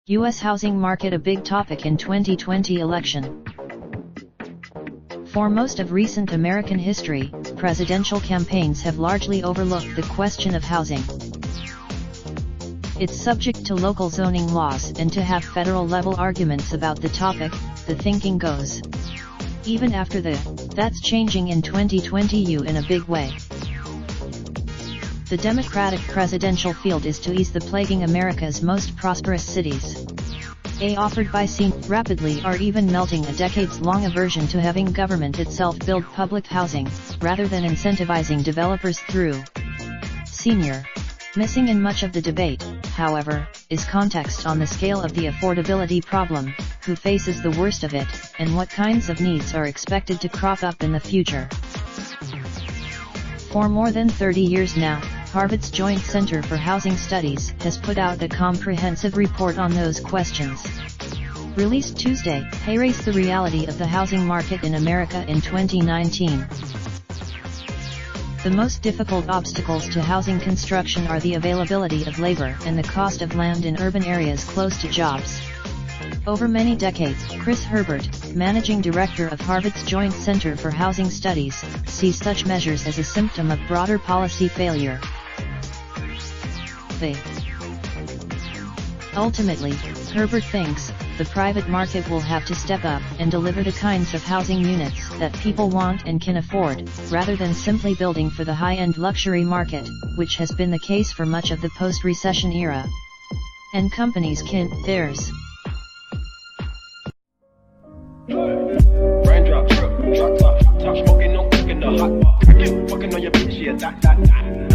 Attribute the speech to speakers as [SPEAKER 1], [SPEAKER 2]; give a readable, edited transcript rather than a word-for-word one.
[SPEAKER 1] U.S. housing market a big topic in 2020 election. For most of recent American history, presidential campaigns have largely overlooked the question of housing. It's subject to local zoning laws, and to have federal-level arguments about the topic, the thinking goes. Even after that's changing in 2020 in a big way. The Democratic presidential field is to ease the plaguing America's most prosperous cities. Offered by C rapidly are even melting a decades-long aversion to having government itself build public housing, rather than incentivizing developers through senior. Missing in much of the debate, however, is context on the scale of the affordability problem, who faces the worst of it, and what kinds of needs are expected to crop up in the future. For more than 30 years now, Harvard's Joint Center for Housing Studies has put out a comprehensive report on those questions. Released Tuesday, Race the Reality of the Housing Market in America in 2019. The most difficult obstacles to housing construction are the availability of labor and the cost of land in urban areas close to jobs. Over many decades, Chris Herbert, managing director of Harvard's Joint Center for Housing Studies, sees such measures as a symptom of broader policy failure. Ultimately, Herbert thinks, the private market will have to step up and deliver the kinds of housing units that people want and can afford, rather than simply building for the high-end luxury market, which has been the case for much of the post-recession era. And companies can, theirs.
[SPEAKER 2] Raindrops, drop top, top smoking, no cooking the hot pot. I keep fucking on your bitch, yeah, that.